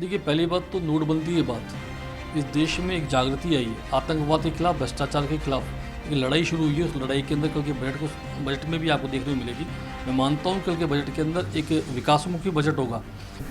देखिए, पहली बात तो नोटबंदी के बाद इस देश में एक जागृति आई है आतंकवाद के खिलाफ, भ्रष्टाचार के खिलाफ। एक लड़ाई शुरू हुई है। उस लड़ाई के अंदर कल के बजट में भी आपको देखने को मिलेगी। मैं मानता हूँ कल के बजट के अंदर एक विकासोमुखी बजट होगा।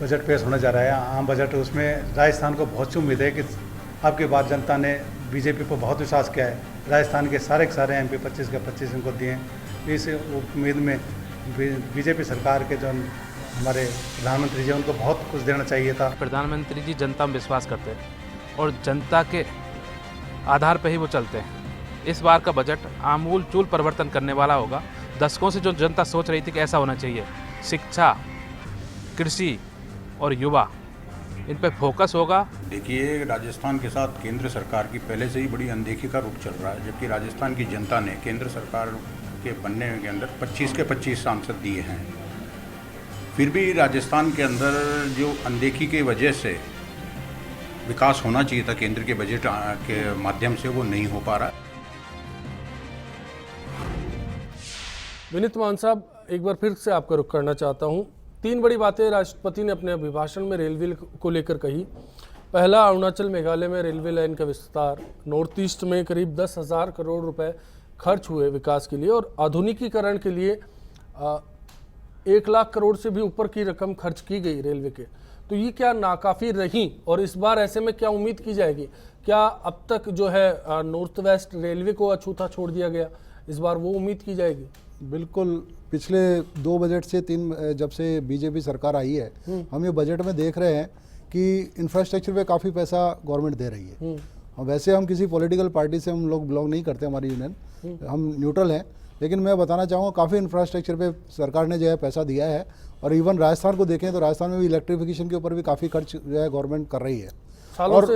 बजट पेश होने जा रहा है, आम बजट। उसमें राजस्थान को बहुत सी उम्मीद है कि आपके बाद जनता ने बीजेपी पर बहुत विश्वास किया है। राजस्थान के सारे एमपी 25 के 25 इनको दिए। इस उम्मीद में बीजेपी सरकार के जो हमारे प्रधानमंत्री जी, उनको बहुत कुछ देना चाहिए था। प्रधानमंत्री जी जनता में विश्वास करते हैं और जनता के आधार पर ही वो चलते हैं। इस बार का बजट आमूल चूल परिवर्तन करने वाला होगा। दशकों से जो जनता सोच रही थी कि ऐसा होना चाहिए, शिक्षा, कृषि और युवा, इन पे फोकस होगा। देखिए, राजस्थान के साथ केंद्र सरकार की पहले से ही बड़ी अनदेखी का रुख चल रहा है, जबकि राजस्थान की जनता ने केंद्र सरकार के बनने के अंदर 25 के 25 सांसद दिए हैं। फिर भी राजस्थान के अंदर जो अनदेखी की वजह से विकास होना चाहिए था केंद्र के बजट के माध्यम से, वो नहीं हो पा रहा। विनीत मान साहब, एक बार फिर से आपका रुख करना चाहता हूं। 3 बड़ी बातें राष्ट्रपति ने अपने अभिभाषण में रेलवे को लेकर कही। पहला, अरुणाचल मेघालय में रेलवे लाइन का विस्तार। नॉर्थ ईस्ट में करीब 10,000 करोड़ रुपए खर्च हुए विकास के लिए और आधुनिकीकरण के लिए 1 लाख करोड़ से भी ऊपर की रकम खर्च की गई रेलवे के। तो ये क्या नाकाफ़ी रही और इस बार ऐसे में क्या उम्मीद की जाएगी? क्या अब तक जो है नॉर्थ वेस्ट रेलवे को अछूता छोड़ दिया गया, इस बार वो उम्मीद की जाएगी? बिल्कुल। पिछले 2 बजट से 3 जब से बीजेपी सरकार आई है, हम ये बजट में देख रहे हैं कि इंफ्रास्ट्रक्चर पे काफ़ी पैसा गवर्नमेंट दे रही है। वैसे हम किसी पॉलिटिकल पार्टी से हम लोग बिलोंग नहीं करते, हमारी यूनियन, हम न्यूट्रल हैं, लेकिन मैं बताना चाहूँगा काफ़ी इंफ्रास्ट्रक्चर पे सरकार ने जो है पैसा दिया है। और इवन राजस्थान को देखें तो राजस्थान में भी इलेक्ट्रिफिकेशन के ऊपर भी काफ़ी खर्च जो है गवर्नमेंट कर रही है। सालों से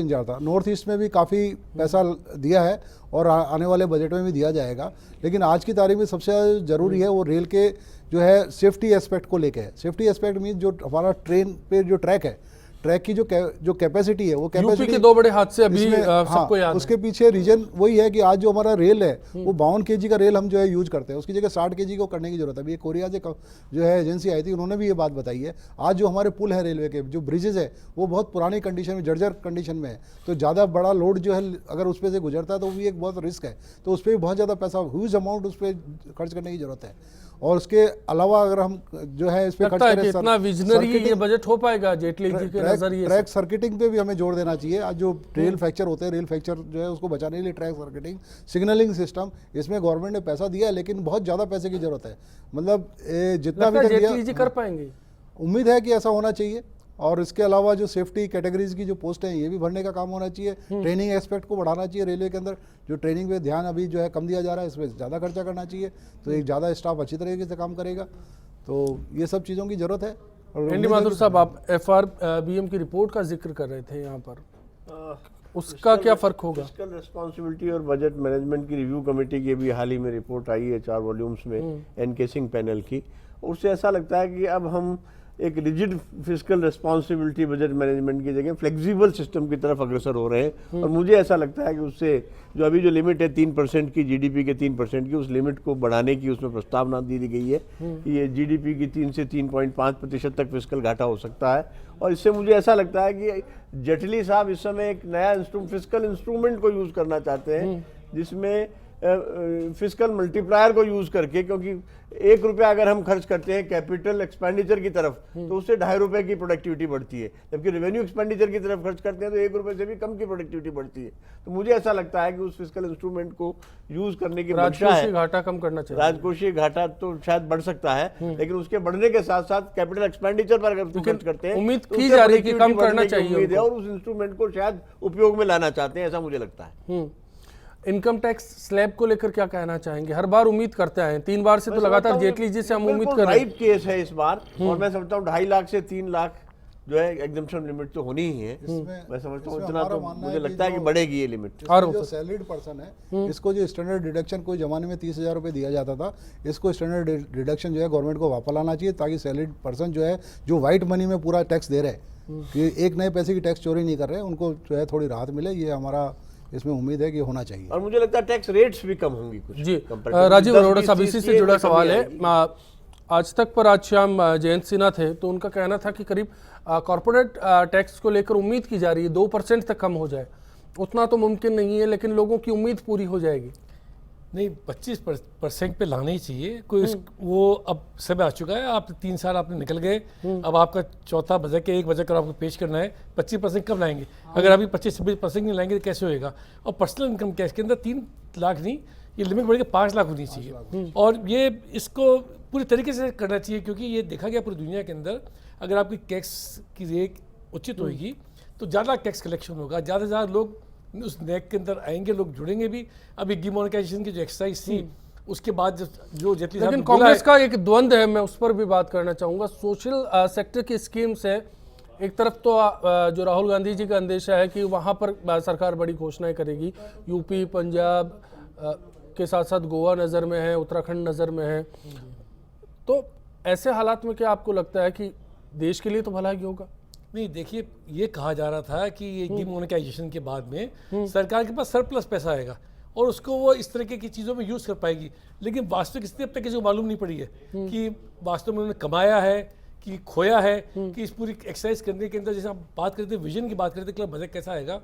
इंतजार था। नॉर्थ ईस्ट में भी काफ़ी पैसा दिया है और आने वाले बजट में भी दिया जाएगा। लेकिन आज की तारीख में सबसे ज़रूरी है वो रेल के जो है सेफ्टी एस्पेक्ट को लेके है। सेफ्टी एस्पेक्ट मीन जो हमारा ट्रेन पे जो ट्रैक है, ट्रैक की जो कैपेसिटी है, वो कैपेसिटी के 2 बड़े हादसे अभी सबको याद है। उसके पीछे रीजन वही है कि आज जो हमारा रेल है वो 52 kg का रेल हम जो है यूज करते हैं, उसकी जगह 60 kg को करने की जरूरत है। अभी कोरिया से जो है एजेंसी आई थी, उन्होंने भी ये बात बताई है। आज जो हमारे पुल है रेलवे के, जो ब्रिजेज है, वो बहुत पुरानी कंडीशन में, जर्जर कंडीशन में है। तो ज़्यादा बड़ा लोड जो है अगर उस पर से गुजरता है तो वो भी एक बहुत रिस्क है। तो उस पर भी बहुत ज़्यादा पैसा, ह्यूज अमाउंट उस पर खर्च करने की जरूरत है। और उसके अलावा अगर हम जो है इस पे खर्च करें, इतना विजनरी ये बजट हो पाएगा जेटली जी के नजरिए से? ट्रैक सर्किटिंग पे भी हमें जोर देना चाहिए। आज जो रेल फ्रैक्चर होते हैं, रेल फ्रैक्चर जो है उसको बचाने के लिए ट्रैक सर्किटिंग, सिग्नलिंग सिस्टम, इसमें गवर्नमेंट ने पैसा दिया है, लेकिन बहुत ज़्यादा पैसे की जरूरत है। मतलब जितना भी जेटली जी कर पाएंगे, उम्मीद है कि ऐसा होना चाहिए। और इसके अलावा जो सेफ्टी कैटेगरीज की जो पोस्ट हैं, ये भी भरने का काम होना चाहिए। ट्रेनिंग एस्पेक्ट को बढ़ाना चाहिए रेलवे के अंदर। जो ट्रेनिंग पे ध्यान अभी जो है कम दिया जा रहा है, इसमें ज़्यादा खर्चा करना चाहिए, तो एक ज़्यादा स्टाफ अच्छी तरीके से काम करेगा। तो ये सब चीज़ों की ज़रूरत है। और एनडी माथुर साहब, आप FRBM की रिपोर्ट का जिक्र कर रहे थे यहाँ पर, उसका क्या फ़र्क होगा? फिस्कल रिस्पॉन्सिबिलिटी और बजट मैनेजमेंट की रिव्यू कमेटी की भी हाल ही में रिपोर्ट आई है 4 वॉल्यूम्स में, NK सिंह पैनल की। उससे ऐसा लगता है कि अब हम एक rigid fiscal responsibility budget management की जगह फ्लेक्सिबल सिस्टम की तरफ अग्रसर हो रहे हैं। और मुझे ऐसा लगता है कि उससे जो अभी जो लिमिट है 3% की, GDP के 3% की, उस लिमिट को बढ़ाने की उसमें प्रस्तावना दी गई है कि ये GDP की 3 से 3.5% तक फिस्कल घाटा हो सकता है। और इससे मुझे ऐसा लगता है कि जेटली साहब इस समय एक नया फिस्कल इंस्ट्रूमेंट को यूज़ करना चाहते हैं, जिसमें फिस्कल मल्टीप्लायर को यूज करके, क्योंकि 1 रुपया अगर हम खर्च करते हैं कैपिटल एक्सपेंडिचर की तरफ तो उससे 2.5 रुपए की प्रोडक्टिविटी बढ़ती है, जबकि रेवेन्यू एक्सपेंडिचर की तरफ खर्च करते हैं तो 1 रुपए से भी कम की प्रोडक्टिविटी बढ़ती है। तो मुझे ऐसा लगता है कि उस फिस्कल इंस्ट्रूमेंट को यूज करने की राजकोषीय घाटा कम करना चाहिए। राजकोषीय घाटा तो शायद बढ़ सकता है, लेकिन उसके बढ़ने के साथ साथ कैपिटल एक्सपेंडिचर पर अगर खर्च करते हैं, उम्मीद की जा रही है कि कम करना चाहिए, और उस इंस्ट्रूमेंट को शायद उपयोग में लाना चाहते हैं, ऐसा मुझे लगता है। इनकम टैक्स स्लैब को लेकर क्या कहना चाहेंगे? हर बार उम्मीद करते हैं, 3 बार से तो लगातार जेटली जी से हम उम्मीद कर रहे हैं। राइट केस है इस बार, और मैं समझता हूँ 2.5 लाख से 3 लाख जो है एग्जम्पशन लिमिट तो होनी ही है। मैं समझता हूँ इतना तो मुझे लगता है कि बढ़ेगी ये लिमिट। जो सैलरीड पर्सन है, इसको जो स्टैंडर्ड डिडक्शन कोई जमाने में 30,000 रुपये दिया जाता था, इसको स्टैंडर्ड डिडक्शन जो है गवर्नमेंट को वापस लाना चाहिए, ताकि सैलरीड पर्सन जो है, जो व्हाइट मनी में पूरा टैक्स दे रहे हैं, कि एक नए पैसे की टैक्स चोरी नहीं कर रहे हैं, उनको जो है थोड़ी राहत मिले। ये हमारा इसमें उम्मीद है कि होना चाहिए। और मुझे लगता है टैक्स रेट्स भी कम होंगी कुछ। जी, राजीव अरोड़ा साहब, इसी से जुड़ा सवाल है। आज तक पर आज शाम जयंत सिन्हा थे, तो उनका कहना था कि करीब कॉरपोरेट टैक्स को लेकर उम्मीद की जा रही है 2% तक कम हो जाए। उतना तो मुमकिन नहीं है, लेकिन लोगों की उम्मीद पूरी हो जाएगी। नहीं, 25% पे लाना ही चाहिए कोई वो अब समय आ चुका है। आप 3 साल आपने निकल गए, अब आपका चौथा बजट के 1 बजट कर आपको पेश करना है। 25% कब लाएंगे? अगर अभी 25-26% नहीं लाएंगे तो कैसे होएगा? और पर्सनल इनकम टैक्स के अंदर 3 लाख नहीं, ये लिमिट बढ़ के 5 लाख होनी चाहिए। और ये इसको पूरी तरीके से करना चाहिए, क्योंकि ये देखा गया पूरी दुनिया के अंदर अगर आपकी टैक्स की रेट उचित होगी तो ज़्यादा टैक्स कलेक्शन होगा, ज़्यादा से ज़्यादा लोग उस नेक के अंदर आएंगे, लोग जुड़ेंगे भी। अभी डिमोनेटाइजेशन की जो एक्सरसाइज थी उसके बाद जो जेटली साहब लेकिन कांग्रेस का एक द्वंद्व है, मैं उस पर भी बात करना चाहूँगा। सोशल सेक्टर की स्कीम्स है, एक तरफ तो जो राहुल गांधी जी का अंदेशा है कि वहाँ पर सरकार बड़ी घोषणाएं करेगी। यूपी, पंजाब के साथ साथ गोवा नज़र में है, उत्तराखंड नज़र में है। तो ऐसे हालात में क्या आपको लगता है कि देश के लिए तो भला ही होगा? नहीं, देखिए, ये कहा जा रहा था कि ये डिमोनेटाइजेशन के बाद में सरकार के पास सरप्लस पैसा आएगा और उसको वो इस तरह की चीज़ों में यूज़ कर पाएगी। लेकिन वास्तविक स्थिति अब तक किसी को मालूम नहीं पड़ी है कि वास्तव में उन्होंने कमाया है कि खोया है। कि इस पूरी एक्सरसाइज करने के अंदर जैसे आप बात करते हैं, विजन की बात करते हैं, बजट कैसा आएगा,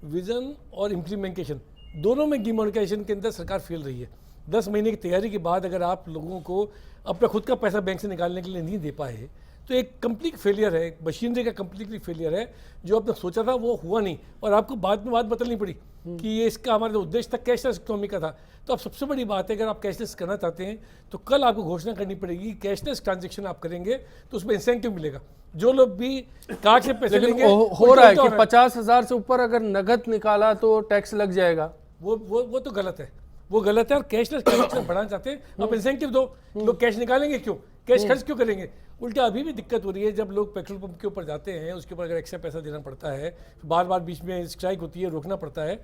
विजन और इम्प्लीमेंटेशन दोनों में डिमोनेटाइजेशन के अंदर सरकार फेल रही है। 10 महीने की तैयारी के बाद अगर आप लोगों को अपना खुद का पैसा बैंक से निकालने के लिए नहीं दे पाए तो एक कंप्लीट फेलियर है, मशीनरी का कंप्लीटली फेलियर है। जो आपने सोचा था वो हुआ नहीं, और आपको बाद में बात बदलनी पड़ी कि ये इसका हमारा उद्देश्य था कैशलेस इकोनॉमी का था। तो अब सबसे बड़ी बात है, अगर आप कैशलेस करना चाहते हैं तो कल आपको घोषणा करनी पड़ेगी, कैशलेस ट्रांजेक्शन आप करेंगे तो उसमें इंसेंटिव मिलेगा। जो लोग भी कार्ड से पैसे लेंगे, हो रहा है कि 50,000 से ऊपर अगर नगद निकाला तो टैक्स लग जाएगा। वो तो गलत है, वो गलत है। और कैशलेस ट्रांजेक्शन बढ़ाना चाहते हैं, आप इंसेंटिव दो। लोग कैश निकालेंगे क्यों, कैश खर्च क्यों करेंगे? उल्टा अभी भी दिक्कत हो रही है, जब लोग पेट्रोल पंप के ऊपर जाते हैं उसके ऊपर अगर एक्स्ट्रा पैसा देना पड़ता है, बार बार बीच में स्ट्राइक होती है, रोकना पड़ता है।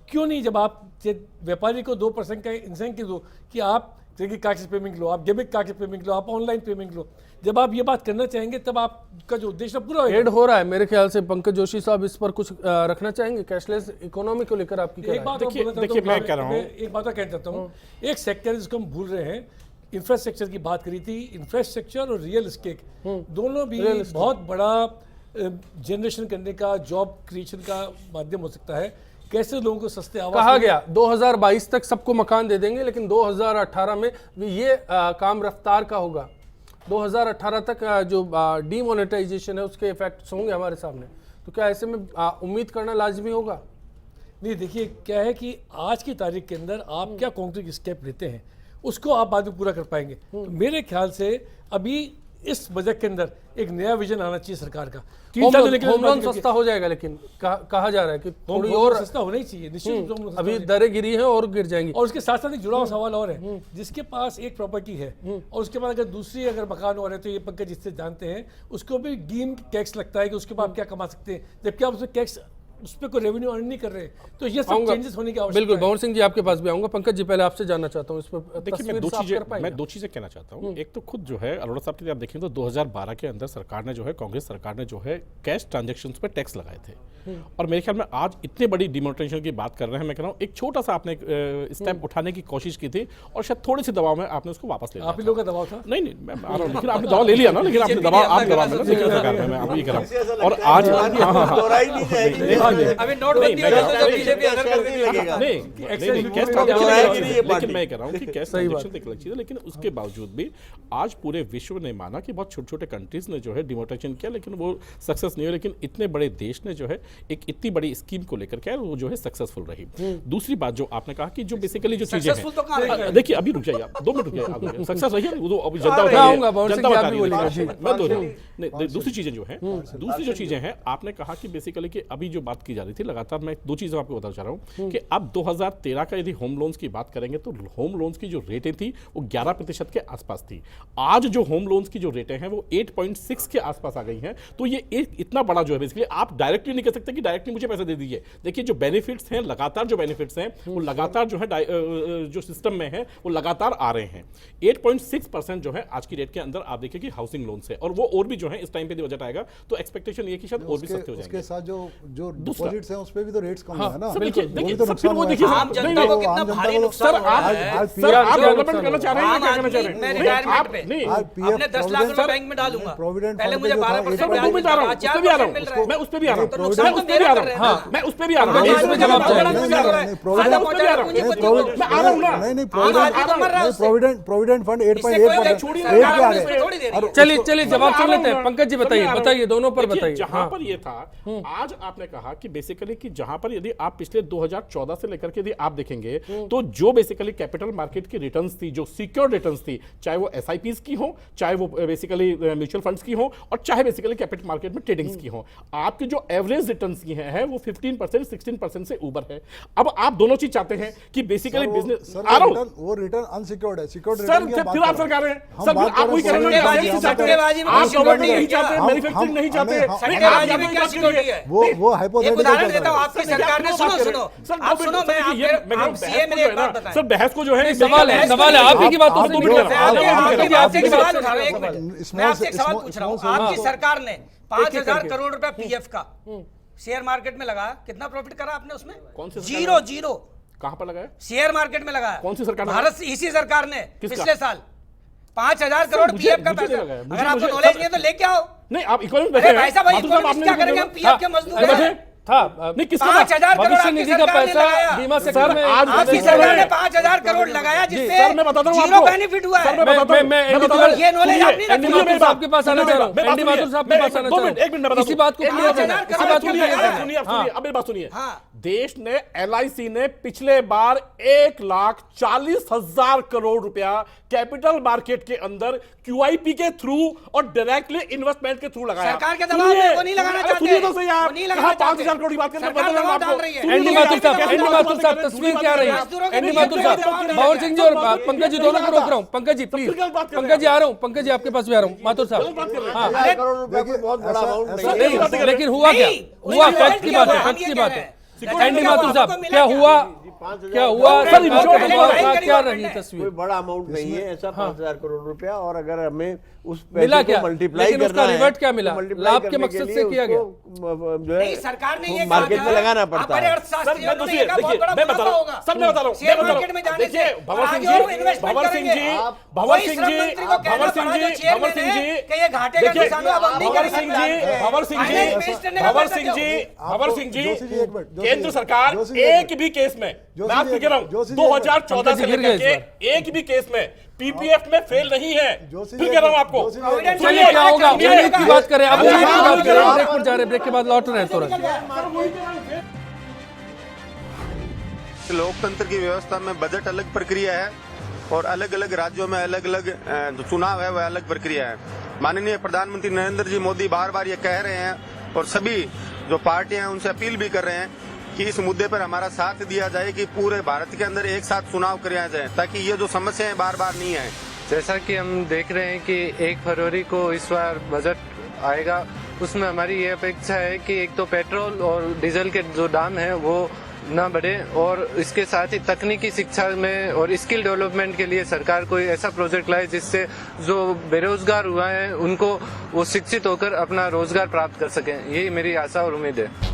क्यों नहीं, जब आप व्यापारी को 2% का इंसेंटिव दो कि आप क्रेडिट कार्ड से पेमेंट लो, आप डेबिट कार्ड से पेमेंट लो, आप ऑनलाइन पेमेंट लो। जब आप ये बात करना चाहेंगे तब आपका जो उद्देश्य पूरा होगा। एड हो रहा है मेरे ख्याल से। पंकज जोशी साहब इस पर कुछ रखना चाहेंगे? कैशलेस इकोनॉमी को लेकर आपकी क्या राय है? देखिए, मैं कह रहा हूँ, एक बात कहना चाहता हूँ। एक सेक्टर जिसको हम भूल रहे हैं, इंफ्रास्ट्रक्चर की बात करी थी। इंफ्रास्ट्रक्चर और रियल एस्टेट दोनों भी बहुत बड़ा जनरेशन करने का, जॉब क्रिएशन का माध्यम हो सकता है। कैसे लोगों को सस्ते आवास कहा गया 2022 तक सबको मकान दे देंगे, लेकिन 2018 में ये काम रफ्तार का होगा। 2018 तक जो डीमोनेटाइजेशन है उसके इफेक्ट्स होंगे हमारे सामने। तो क्या ऐसे में उम्मीद करना लाजमी होगा? नहीं, देखिए क्या है कि आज की तारीख के अंदर आप क्या कॉन्क्रीट स्टेप लेते हैं उसको आप बाद में पूरा कर पाएंगे। तो मेरे ख्याल से अभी इस बजट के अंदर एक नया विजन आना चाहिए सरकार का। होम लोन सस्ता हो जाएगा, लेकिन कहा जा रहा है कि थोड़ी और सस्ता होना ही चाहिए निश्चित। अभी दरें गिरी हैं और गिर जाएंगी। और उसके साथ साथ एक जुड़ा हुआ सवाल और है, जिसके पास एक प्रॉपर्टी है और उसके बाद अगर दूसरी अगर मकान और है, तो ये पंकज जिससे जानते हैं उसको भी डीम टैक्स लगता है कि उसके बाद आप क्या कमा सकते हैं, जबकि आप उसमें टैक्स उस पर कोई रेवेन्यू अर्न नहीं कर रहे। तो ये सब चेंजेस होने की आवश्यकता है। बिल्कुल, भंवर सिंह जी आपके पास भी आऊंगा। पंकज जी, पहले आपसे जानना चाहता हूं इस पर। देखिए, मैं दो चीजें कहना चाहता हूं। एक तो खुद जो है अरोड़ा साहब के आप देखें तो 2012 के अंदर सरकार ने जो है, कांग्रेस सरकार ने जो है कैश ट्रांजैक्शंस पे टैक्स लगाए थे। और मेरे ख्याल में आज इतने बड़ी डिमोनेटाइजेशन की बात कर रहे हैं, मैं कह रहा हूँ एक छोटा सा आपने स्टेप उठाने की कोशिश की थी और शायद थोड़े से दबाव में आपने उसको वापस ले लिया। आप ही लोगों का दबाव था? नहीं, मैं आ रहा हूँ, लेकिन आपने दबाव ले लिया ना। लेकिन आपने दबाव आप में मैं अभी कह रहा हूँ। और आज लेकिन मैं कह रहा हूँ कि कैश ट्रांजैक्शन एक अलग चीज है, लेकिन उसके बावजूद भी आज पूरे विश्व ने माना कि बहुत छोटे छोटे कंट्रीज ने जो है डिमोनेटाइजेशन किया, लेकिन वो सक्सेस नहीं हुई। लेकिन इतने बड़े देश ने जो है एक इतनी बड़ी स्कीम को लेकर के वो जो है सक्सेसफुल रही। दूसरी बात जो आपने कहा कि जो बेसिकली जो चीजें हैं, देखिए अभी रुक जाइए आप 2 मिनट रुक जाइए। सक्सेस रही है वो अभी जनता दूसरी चीजें जो है, दूसरी जो चीजें हैं, आपने कहा कि बेसिकली कि अभी जो बात की जा रही थी लगातार, मैं 2 चीजें आपको बताना चाह रहा हूं कि अब 2013 का यदि होम लोन्स की बात करेंगे तो होम लोन्स की जो रेटें थी वो 11% के आसपास थी। आज जो होम लोन्स की जो रेटें हैं वो 8.6 के आसपास आ गई हैं। तो ये एक इतना बड़ा जो है, बेसिकली आप डायरेक्टली नहीं कह सकते कि डायरेक्टली मुझे पैसे दे दीजिए। देखिए जो बेनिफिट्स हैं, लगातार जो बेनिफिट्स हैं वो लगातार जो है जो सिस्टम में है वो लगातार आ रहे हैं। 8.6% जो है आज की रेट के अंदर आप देखिए कि हाउसिंग लोन्स है, और वो और भी जो है इस टाइम पे बजट आएगा तो एक्सपेक्टेशन ये कि शायद और भी सस्ते हो जाएंगे। उसके साथ जो दूसरा डिपॉजिट्स हैं उस पे भी तो रेट्स कम हाँ, है ना, सर देखिए वो भी देखिए तो सर फिर वो नुकसान देखिए हुआ है। आम जनता को कितना भारी नुकसान सर हो रहा आप है। सर आप क्या डेवलपमेंट नुकसान करना चाह रहे हैं आम क्या कहना चाह आदमी रहे मैं हैं रिटायरमेंट पे नहीं आज अपने 10 लाख रुपए बैंक में डालूंगा, प्रोविडेंट पहले फंड मुझे पे जो था, 12% सर मैं उस पे भी आ रहा हूँ, उस पे भी आ रहा हूँ, मैं उस पे भी आ रहा हूँ, तो मैं नुकसान उस तो पे भी मेरा आ कर रहा रहे हूँ, हैं। मैं उस पे भी आ रहा हूँ, हाँ, इसमें जवाब चाहिए। मैं आ रहा हूँ ना नहीं प्रोविडेंट फंड इससे कोई 8.8% छोड़ी रेट पे आ इसमें थोड़ी गए। देर है। चलिए चलिए जवाब सुन लेते हैं। पंकज जी बताइए बताइए, दोनों पर देखिए, बताइए। जहां हाँ। पर ये था आज आपने कहा कि बेसिकली कि जहां पर यदि आप पिछले 2014 से लेकर के यदि आप देखेंगे तो जो बेसिकली कैपिटल मार्केट की रिटर्न्स थी, जो सिक्योर रिटर्न्स थी, चाहे वो एसआईपीज की हो, चाहे वो बेसिकली म्यूचुअल फंड्स की हो, और चाहे बेसिकली कैपिटल मार्केट में ट्रेडिंग्स की हो, आपकी जो एवरेज रिटर्न्स की है वो 15% 16% से ऊपर है। अब आप दोनों चीज चाहते हैं कि बेसिकली बिजनेस आ रहा हूं वो रिटर्न अनसिक्योर्ड है, सिक्योर्ड सर, रिटर्न की फिर आप सर कह रहे हैं हम सर, बात फिर आप वही कर कह रहे रहे हैं, हैं सट्टेबाजी में आप सिक्योरिटी गवर्नमेंट नहीं क्या? चाहते, हम- मैन्युफैक्चरिंग नहीं चाहते, हमें- नहीं, हमें- आप सट्टेबाजी में क्या सिक्योरिटी है? वो एक हाइपोथेटिकल उदाहरण देता हूँ, आपकी सर, सरकार ने क्या सुनो बात कर सुनो रहे हैं? सर, आप सुनो, मैं आप सीए मेरे एक बात बताएं। सर बहस को जो है सवाल है सवाल है आप ही की बातों से आप- नहीं कर मैं रहा। आपसे आपकी एक बात सवाल से उठा रहा हूं, नहीं एक कर रहा। मिनट। मैं आपसे एक सवाल पूछ रहा हूँ, आपकी सरकार ने 5,000 करोड़ रुपया पीएफ का शेयर मार्केट में लगाया, कितना प्रॉफिट करा आपने उसमें? कौन सी सरकार जीरो जीरो कहां पर लगाया? शेयर मार्केट में लगाया। कौन सी सरकार ने? भारत इसी सरकार ने किसका? पिछले साल 5,000 करोड़ मुझे- पीएफ का मुझे पैसा। नहीं लगाया, अगर आपको मुझे- नॉलेज नहीं है तो लेके आओ। नहीं आप इकोनॉमिक अरे बैठे भाई साहब, भाई माथुर साहब, इकोनॉमिस्ट आपने क्या नहीं करेंगे? हम बोला। पीएफ के मजदूर अरे हैं। बैठे था नहीं किसका 5,000 करोड़ भविष्य आपकी निधि का सरकार ने पैसा लगाया। बीमा सर, सेक्टर में आज आपकी सर, सरकार ने 5,000 करोड़ लगाया, जिससे सर मैं बताता हूं जीरो आपको। बेनिफिट हुआ सर, है। मैं बताता हूं, मैं मैं एनडी बताता हूं। ये knowledge सुनिए, आप नहीं रखते। एनडी माथुर साहब के पास आना चाह रहा हूं। मैं बात एनडी माथुर साहब के सुनिए, पास आना दो चाह मिनट, रहा एक मिनट मैं हूं। बताता इसी हूं। बात को एक क्लियर मिनट, करना है, इसी बात को सुनिए, क्लियर करना है। सुनिए, हाँ। अब मेरी बात सुनिए। हाँ। देश ने एलआईसी ने पिछले बार 1,40,000 करोड़ रुपया कैपिटल मार्केट के अंदर क्यूआईपी के थ्रू और डायरेक्टली इन्वेस्टमेंट के थ्रू लगाया। सरकार के दबाव में वो नहीं लगाना अरे चाहते। सुनिए तो सही आप, वो नहीं लगाना कहाँ चाहते। 5,000 करोड़ की बात करते हैं, सरकार बता रहा हूं दबाव डाल आपको। रही है। सुनिए, एनडी सुनिए, माथुर आपको साहब, क्या एनडी बात माथुर साहब करते हैं, तस्वीर क्या रही है? मजदूरों के एनडी लिए माथुर साहब, दबाव डाल भंवर रहे सिंह जी हैं। और पंकज जी दोनों को रोक रहा हूँ। पंकज जी प्लीज, फिर क्या बात कर रहे हैं? पंकज जी आ रहा हूँ, पंकज जी आपके पास भी आ रहा हूँ। माथुर साहब हाँ, 1,000 करोड़ रुपया कोई बहुत बड़ा अमाउंट नहीं है। नहीं, लेकिन हुआ क्या? नहीं, हुआ उसमें फैक्ट की क्या बात है, हुआ? फैक्ट हम की ये बात कह है। रहे हैं। एनडी क्या माथुर हुआ? साहब आपको मिला क्या क्या? हुआ? 5,000 क्या हुआ? सर, सरकार इनको के पहले द्वारा लड़ाई करी क्या और रही पहले- तस्वीर? कोई बड़ा अमाउंट नहीं है ऐसा 5,000 करोड़ रुपया, और अगर हमें उस मिला पैसे क्या? को मल्टीप्लाई लेकिन करना उसका है रिवर्ट क्या मिला? तो multiply लाभ के करने मकसद लिए से किया गया। उसको, जो है नहीं, सरकार ने ये मार्केट कहा में था, लगाना पड़ता हमारे है। अर्थशास्त्री सर, मैं उन्होंने देखिए, कहा बहुत बड़ा मैं बता मुनाफा रहा हूं, होगा। सर मैं बता रहा हूं, शेयर मैं बता रहा मार्केट में हूं। जाने देखिए, से भंवर सिंह आगे जी, और investment भंवर सिंह करेंगे। जी, आप- भंवर वही सिंह श्रम जी, मंत्री को कहना भंवर सिंह पड़ा जी, जो चेयरमैन भंवर सिंह है जी, कि ये घाटे का देखिए, किसानों अब हम नहीं भंवर करेंगे। सिंह जी, भंवर सिंह जी, फाइनेंस मिनिस्टर ने कहा भंवर था सिंह जी, क्यों? भंवर सिंह जी, जोशी जी, एक मिनट, जोशी केंद्र जी, सरकार जोशी जी, एक एक भी केस में, जोशी मैं आपको जी, कह रहा हूं, जोशी जी, 2014 से पंकज जी गिर लेकर गए के एक भी केस में पीपीएफ में फेल नहीं है। जोशी फिर जी, कह रहा हूं आपको, जोशी जी, चलिए क्या होगा? सुनिए, उम्मीद की बात करें, अब सुनिए, उम्मीद की बात सुनिए, करें। ब्रेक पर जा रहे हैं, ब्रेक के बाद लौट रहे हैं तुरंत। लोकतंत्र की व्यवस्था में बजट अलग प्रक्रिया है और अलग अलग राज्यों में अलग अलग जो चुनाव है वह अलग प्रक्रिया है। माननीय प्रधानमंत्री नरेंद्र जी मोदी बार बार ये कह रहे हैं और सभी जो पार्टियां हैं उनसे अपील भी कर रहे हैं कि इस मुद्दे पर हमारा साथ दिया जाए कि पूरे भारत के अंदर एक साथ चुनाव कराया जाए ताकि ये जो समस्याएं बार बार नहीं आए। जैसा कि हम देख रहे हैं कि 1 फरवरी को इस बार बजट आएगा, उसमें हमारी ये अपेक्षा है कि एक तो पेट्रोल और डीजल के जो दाम है वो ना बढ़े और इसके साथ ही तकनीकी शिक्षा में और स्किल डेवलपमेंट के लिए सरकार कोई ऐसा प्रोजेक्ट लाए जिससे जो बेरोजगार हुआ है उनको वो शिक्षित होकर अपना रोजगार प्राप्त कर सकें। यही मेरी आशा और उम्मीद है।